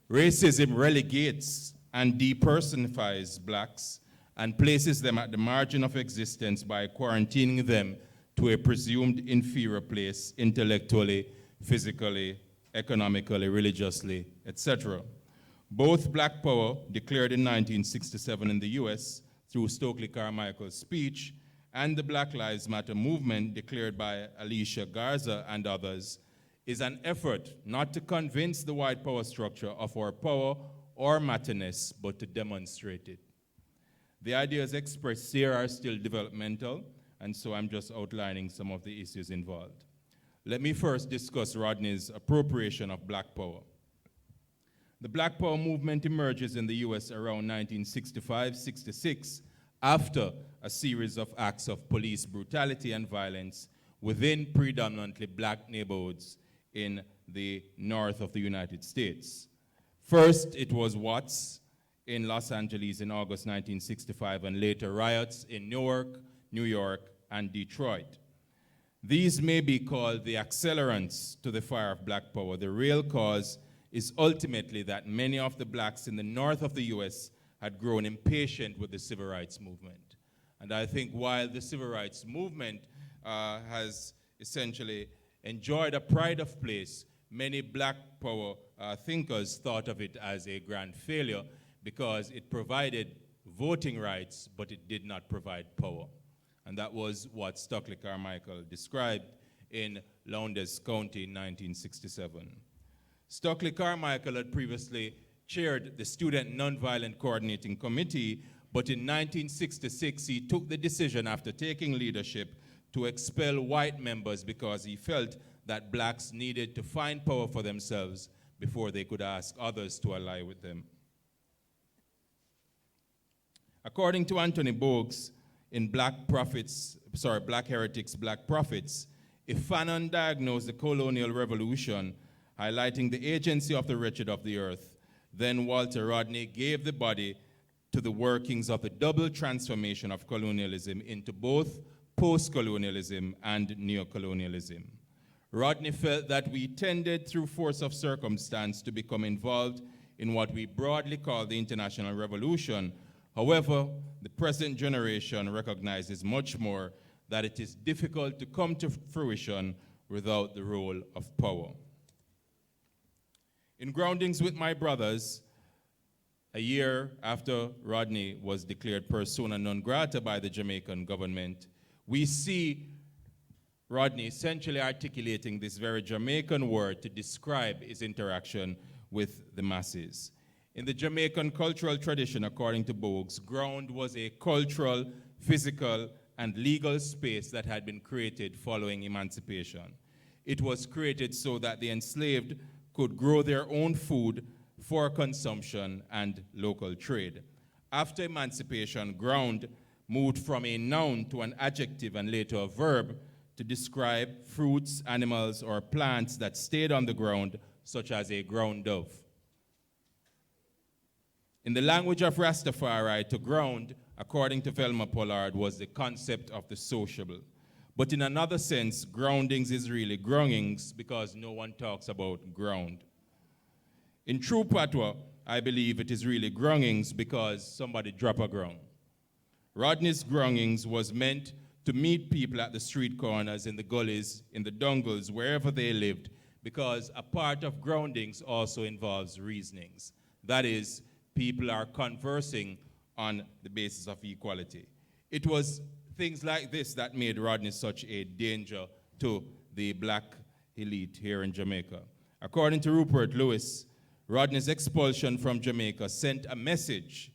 Racism relegates and depersonifies blacks and places them at the margin of existence by quarantining them to a presumed inferior place intellectually, physically, economically, religiously, etc. Both Black Power, declared in 1967 in the US through Stokely Carmichael's speech, and the Black Lives Matter movement, declared by Alicia Garza and others, is an effort not to convince the white power structure of our power or matterness, but to demonstrate it. The ideas expressed here are still developmental, and so I'm just outlining some of the issues involved. Let me first discuss Rodney's appropriation of black power. The Black Power movement emerges in the US around 1965-66 after a series of acts of police brutality and violence within predominantly black neighborhoods in the north of the United States. First, it was Watts in Los Angeles in August 1965, and later riots in Newark, New York, and Detroit. These may be called the accelerants to the fire of black power. The real cause is ultimately that many of the blacks in the north of the US had grown impatient with the civil rights movement. And I think while the civil rights movement has essentially enjoyed a pride of place, many black power thinkers thought of it as a grand failure because it provided voting rights, but it did not provide power. And that was what Stokely Carmichael described in Lowndes County in 1967. Stokely Carmichael had previously chaired the Student Nonviolent Coordinating Committee, but in 1966 he took the decision, after taking leadership, to expel white members because he felt that blacks needed to find power for themselves before they could ask others to ally with them. According to Anthony Bogues in Black Heretics, Black Prophets, if Fanon diagnosed the colonial revolution, highlighting the agency of the wretched of the earth, then Walter Rodney gave the body to the workings of the double transformation of colonialism into both post-colonialism and neocolonialism. Rodney felt that we tended, through force of circumstance, to become involved in what we broadly call the international revolution. However, the present generation recognizes much more that it is difficult to come to fruition without the role of power. In Groundings with My Brothers, a year after Rodney was declared persona non grata by the Jamaican government, we see Rodney essentially articulating this very Jamaican word to describe his interaction with the masses. In the Jamaican cultural tradition, according to Bogues, ground was a cultural, physical, and legal space that had been created following emancipation. It was created so that the enslaved could grow their own food for consumption and local trade. After emancipation, ground moved from a noun to an adjective and later a verb to describe fruits, animals, or plants that stayed on the ground, such as a ground dove. In the language of Rastafari, to ground, according to Velma Pollard, was the concept of the sociable. But in another sense, groundings is really groundings because no one talks about ground. In true patois, I believe it is really groundings because somebody dropped a ground. Rodney's groundings was meant to meet people at the street corners, in the gullies, in the dungles, wherever they lived, because a part of groundings also involves reasonings. That is, people are conversing on the basis of equality. It was things like this that made Rodney such a danger to the black elite here in Jamaica. According to Rupert Lewis, Rodney's expulsion from Jamaica sent a message.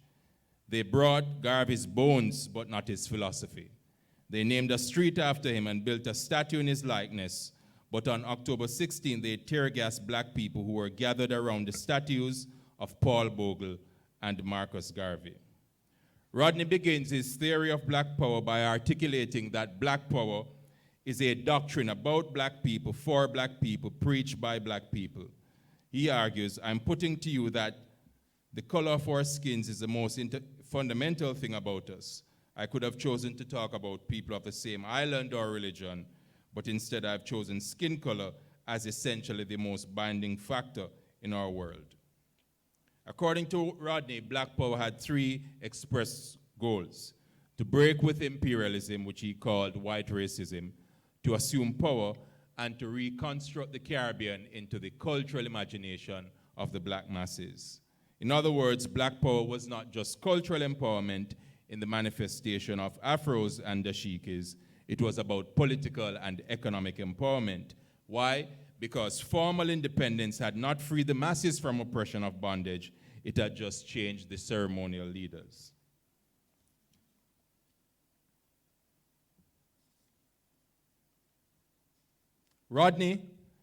They brought Garvey's bones, but not his philosophy. They named a street after him and built a statue in his likeness. But on October 16, they tear-gassed black people who were gathered around the statues of Paul Bogle and Marcus Garvey. Rodney begins his theory of black power by articulating that black power is a doctrine about black people, for black people, preached by black people. He argues, I'm putting to you that the color of our skins is the most fundamental thing about us. I could have chosen to talk about people of the same island or religion, but instead I've chosen skin color as essentially the most binding factor in our world. According to Rodney, black power had three express goals: to break with imperialism, which he called white racism, to assume power, and to reconstruct the Caribbean into the cultural imagination of the black masses. In other words, black power was not just cultural empowerment in the manifestation of afros and dashikis. It was about political and economic empowerment. Why? Because formal independence had not freed the masses from oppression of bondage. It had just changed the ceremonial leaders. Rodney,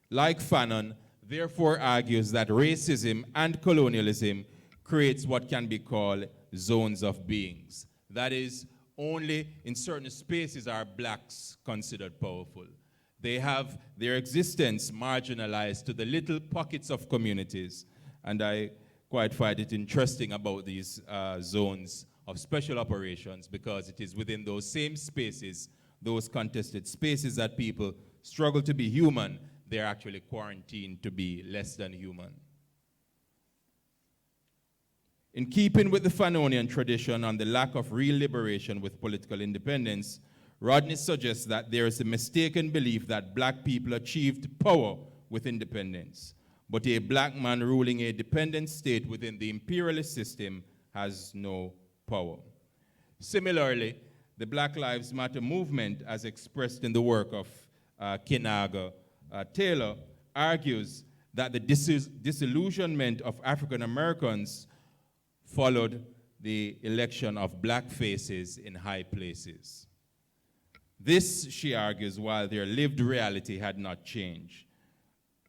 like Fanon, therefore argues that racism and colonialism creates what can be called zones of beings. That is, only in certain spaces are blacks considered powerful. They have their existence marginalized to the little pockets of communities. And I quite find it interesting about these zones of special operations, because it is within those same spaces, those contested spaces, that people struggle to be human. They're actually quarantined to be less than human. In keeping with the Fanonian tradition on the lack of real liberation with political independence, Rodney suggests that there is a mistaken belief that black people achieved power with independence, but a black man ruling a dependent state within the imperialist system has no power. Similarly, the Black Lives Matter movement, as expressed in the work of Kenaga Taylor, argues that the disillusionment of African Americans followed the election of black faces in high places. This, she argues, while their lived reality had not changed.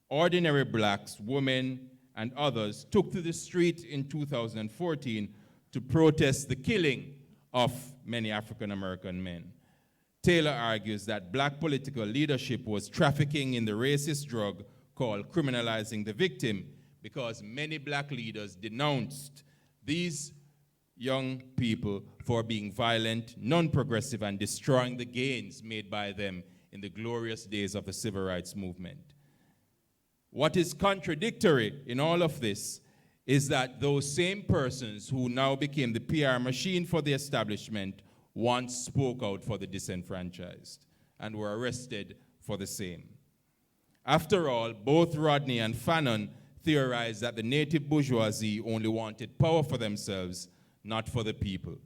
Ordinary blacks, women, and others took to the street in 2014 to protest the killing of many African American men. Taylor argues that black political leadership was trafficking in the racist drug called criminalizing the victim, because many black leaders denounced these young people for being violent, non-progressive, and destroying the gains made by them in the glorious days of the civil rights movement. What is contradictory in all of this is that those same persons who now became the PR machine for the establishment once spoke out for the disenfranchised and were arrested for the same. After all, both Rodney and Fanon theorized that the native bourgeoisie only wanted power for themselves, not for the people.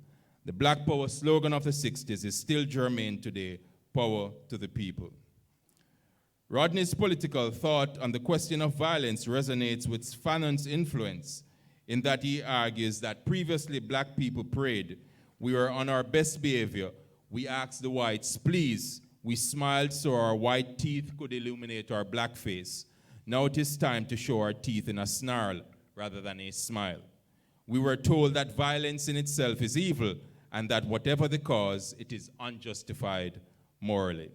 The Black Power slogan of the 60s is still germane today: power to the people. Rodney's political thought on the question of violence resonates with Fanon's influence, in that he argues that previously black people prayed, we were on our best behavior, we asked the whites, please, we smiled so our white teeth could illuminate our black face. Now it is time to show our teeth in a snarl rather than a smile. We were told that violence in itself is evil, and that whatever the cause, it is unjustified morally.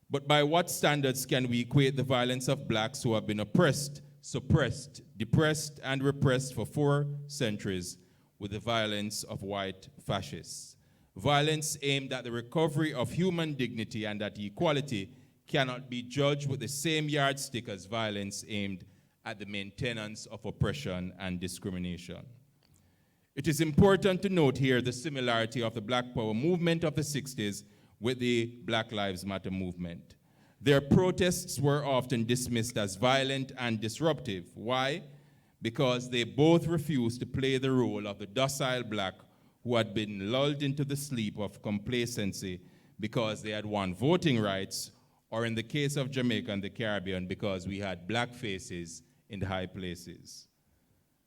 But by what standards can we equate the violence of blacks who have been oppressed, suppressed, depressed, and repressed for 4 centuries with the violence of white fascists? Violence aimed at the recovery of human dignity and at equality cannot be judged with the same yardstick as violence aimed at the maintenance of oppression and discrimination. It is important to note here the similarity of the Black Power movement of the 60s with the Black Lives Matter movement. Their protests were often dismissed as violent and disruptive. Why? Because they both refused to play the role of the docile black who had been lulled into the sleep of complacency because they had won voting rights, or in the case of Jamaica and the Caribbean, because we had black faces in the high places.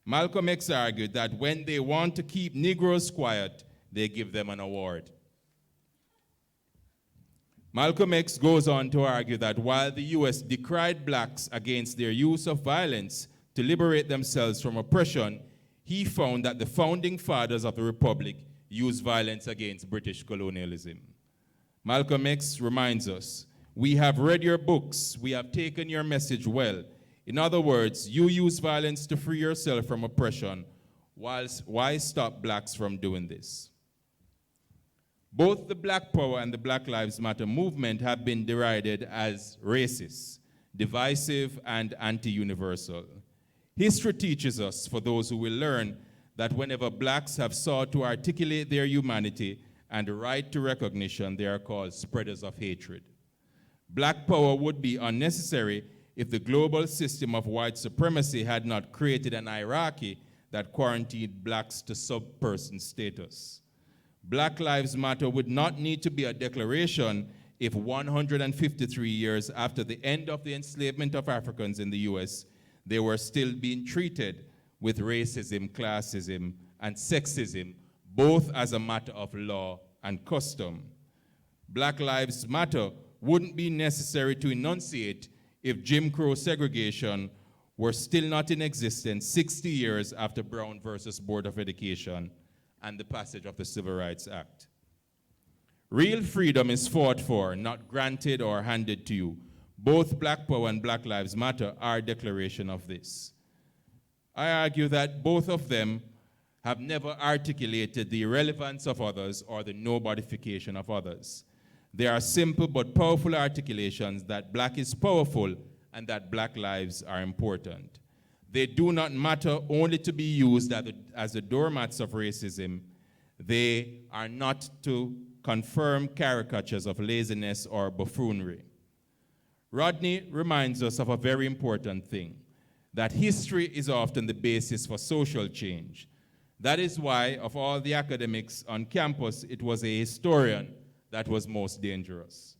Malcolm X argued that when they want to keep Negroes quiet, they give them an award. Malcolm X goes on to argue that while the US decried blacks against their use of violence to liberate themselves from oppression, he found that the founding fathers of the Republic used violence against British colonialism. Malcolm X reminds us, "We have read your books, we have taken your message well. In other words, you use violence to free yourself from oppression. Why stop blacks from doing this?" Both the Black Power and the Black Lives Matter movement have been derided as racist, divisive, and anti-universal. History teaches us, for those who will learn, that whenever blacks have sought to articulate their humanity and the right to recognition, they are called spreaders of hatred. Black power would be unnecessary if the global system of white supremacy had not created an hierarchy that quarantined blacks to sub-person status. Black Lives Matter would not need to be a declaration if 153 years after the end of the enslavement of Africans in the US, they were still being treated with racism, classism, and sexism, both as a matter of law and custom. Black Lives Matter wouldn't be necessary to enunciate if Jim Crow segregation were still not in existence 60 years after Brown versus Board of Education and the passage of the Civil Rights Act. Real freedom is fought for, not granted or handed to you. Both Black Power and Black Lives Matter are a declaration of this. I argue that both of them have never articulated the irrelevance of others or the nobodification of others. They are simple but powerful articulations that black is powerful and that black lives are important. They do not matter only to be used as the doormats of racism. They are not to confirm caricatures of laziness or buffoonery. Rodney reminds us of a very important thing, that history is often the basis for social change. That is why, of all the academics on campus, it was a historian that was most dangerous,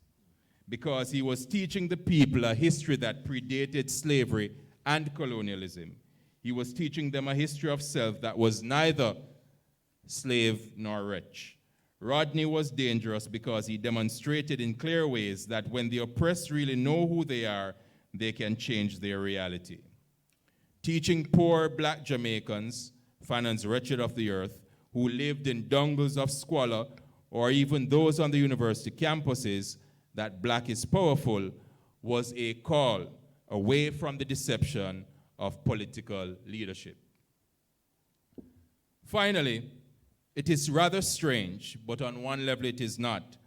because he was teaching the people a history that predated slavery and colonialism. He was teaching them a history of self that was neither slave nor rich. Rodney was dangerous because he demonstrated in clear ways that when the oppressed really know who they are, they can change their reality. Teaching poor black Jamaicans, finance wretched of the earth, who lived in dungles of squalor, or even those on the university campuses, that black is powerful, was a call away from the deception of political leadership. Finally, it is rather strange, but on one level it is not,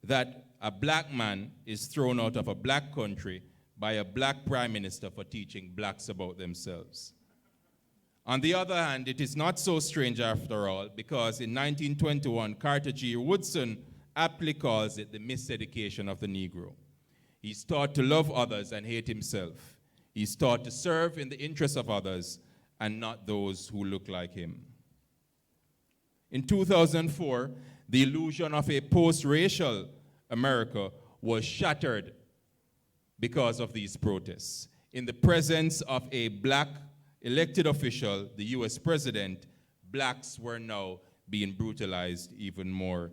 that a black man is thrown out of a black country by a black prime minister for teaching blacks about themselves. On the other hand, it is not so strange after all, because in 1921, Carter G. Woodson aptly calls it the miseducation of the Negro. He's taught to love others and hate himself. He's taught to serve in the interests of others and not those who look like him. In 2004, the illusion of a post-racial America was shattered because of these protests. In the presence of a black elected official, the US president, blacks were now being brutalized even more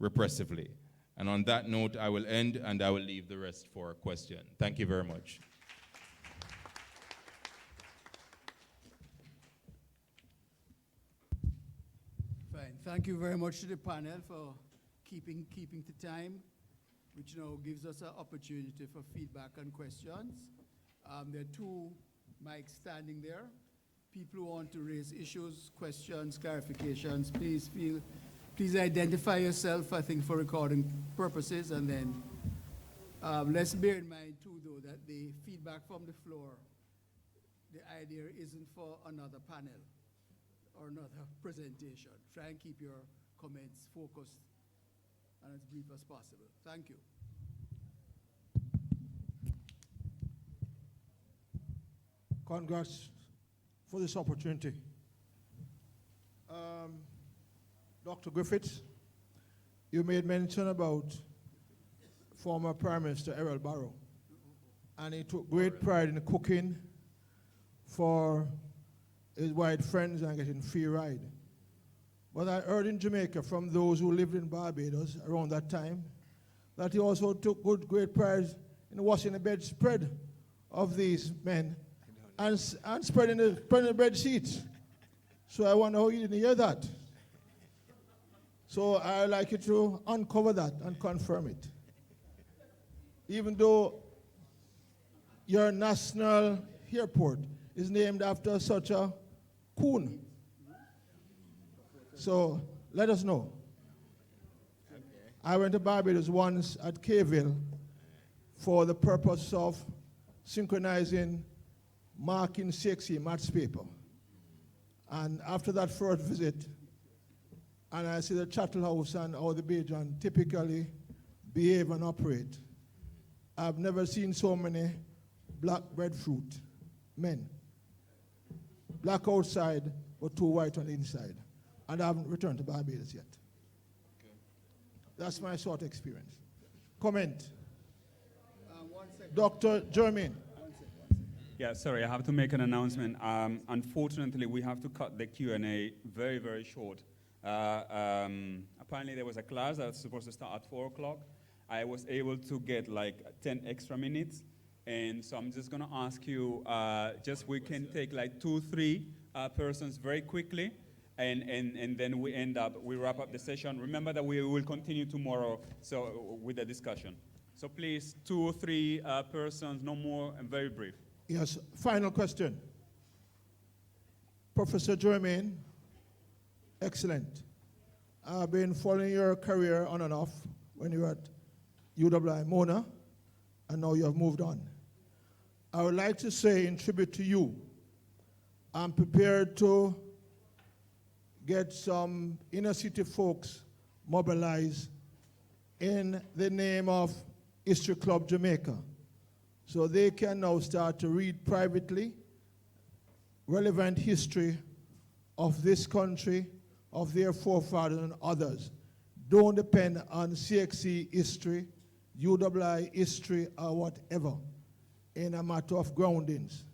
repressively. And on that note, I will end and I will leave the rest for a question. Thank you very much. Fine. Thank you very much to the panel for keeping to time, which now gives us an opportunity for feedback and questions. There are two mics standing there. People who want to raise issues, questions, clarifications, please identify yourself, I think, for recording purposes, and then let's bear in mind too, though, that the feedback from the floor, the idea isn't for another panel or another presentation. Try and keep your comments focused and as brief as possible. Thank you. Congrats for this opportunity. Dr. Griffiths, you made mention about former Prime Minister Errol Barrow, and he took great pride in cooking for his white friends and getting free ride. But I heard in Jamaica from those who lived in Barbados around that time that he also took great pride in washing the bedspread of these men and spreading the bed sheets. So I wonder how you didn't hear that. So I'd like you to uncover that and confirm it. Even though your national airport is named after such a coon. So let us know. I went to Barbados once at Caville for the purpose of synchronizing marking 6 maths paper. And after that first visit, and I see the Chattel House and how the Bajan typically behave and operate, I've never seen so many black breadfruit men. Black outside, but 2 white on the inside. And I haven't returned to Barbados yet. Okay. That's my short experience. Comment. Dr. Jermaine. Yeah, sorry, I have to make an announcement. Unfortunately, we have to cut the Q&A very, very short. Apparently, there was a class that was supposed to start at 4 o'clock. I was able to get like 10 extra minutes. And so I'm just going to ask you, we can take like 2, 3 persons very quickly. And then we wrap up the session. Remember that we will continue tomorrow with the discussion. So please, 2 or 3 persons, no more, and very brief. Yes, final question. Professor Jermaine, excellent. I've been following your career on and off when you were at UWI Mona, and now you have moved on. I would like to say in tribute to you, I'm prepared to get some inner city folks mobilized in the name of History Club Jamaica, so they can now start to read privately relevant history of this country, of their forefathers and others. Don't depend on CXC history, UWI history, or whatever in a matter of groundings.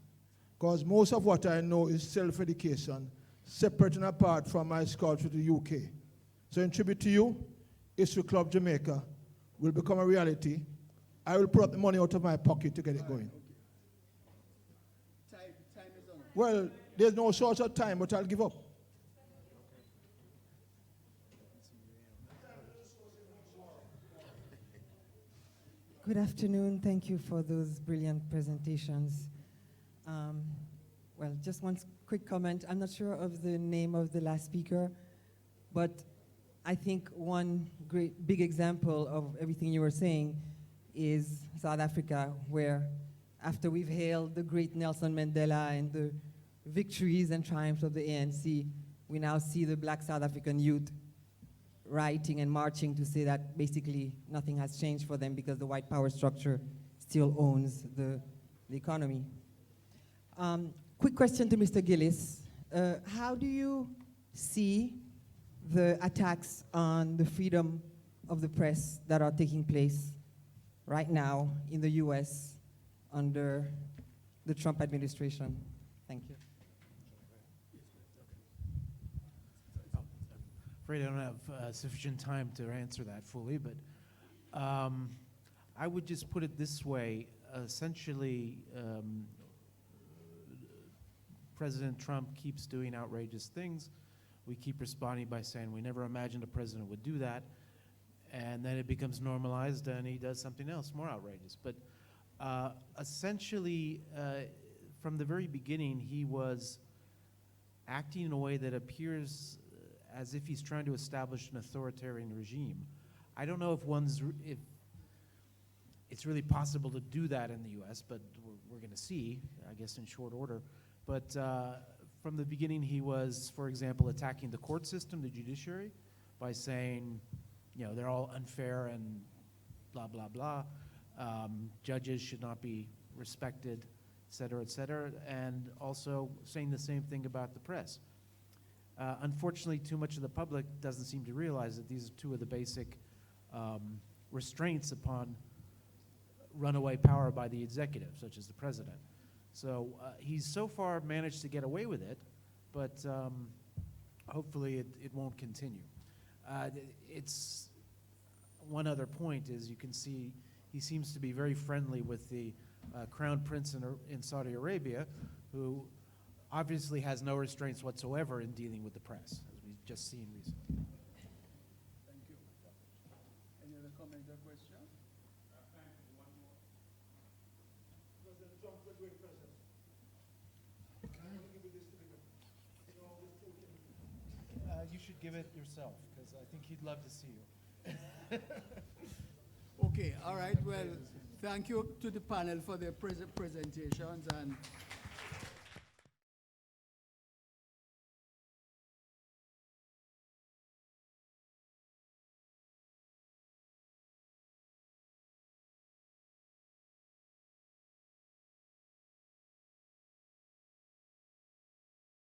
Because most of what I know is self-education, separate and apart from my scholarship to the UK. So in tribute to you, History Club Jamaica will become a reality. I will put up the money out of my pocket to get it going. Okay. Time is on. Well, there's no short of time, but I'll give up. Good afternoon. Thank you for those brilliant presentations. Well, just one quick comment. I'm not sure of the name of the last speaker, but I think one great big example of everything you were saying is South Africa, where after we've hailed the great Nelson Mandela and the victories and triumphs of the ANC, we now see the black South African youth writing and marching to say that basically nothing has changed for them because the white power structure still owns the economy. Quick question to Mr. Gillis. How do you see the attacks on the freedom of the press that are taking place right now in the US under the Trump administration? Thank you. Afraid I don't have sufficient time to answer that fully, but I would just put it this way. Essentially, President Trump keeps doing outrageous things. We keep responding by saying we never imagined a president would do that, and then it becomes normalized and he does something else more outrageous. But essentially, from the very beginning, he was acting in a way that appears as if he's trying to establish an authoritarian regime. I don't know if it's really possible to do that in the US, but we're going to see, I guess, in short order. But from the beginning, he was, for example, attacking the court system, the judiciary, by saying, you know, they're all unfair and blah, blah, blah. Judges should not be respected, et cetera, and also saying the same thing about the press. Unfortunately, too much of the public doesn't seem to realize that these are two of the basic restraints upon runaway power by the executive, such as the president. So he's so far managed to get away with it, but hopefully it won't continue. It's one other point is you can see he seems to be very friendly with the crown prince in Saudi Arabia, who obviously has no restraints whatsoever in dealing with the press, as we've just seen recently. Thank you. Any other comment or question? You should give it yourself, because I think he'd love to see you. Okay, all right. Well, thank you to the panel for their presentations, and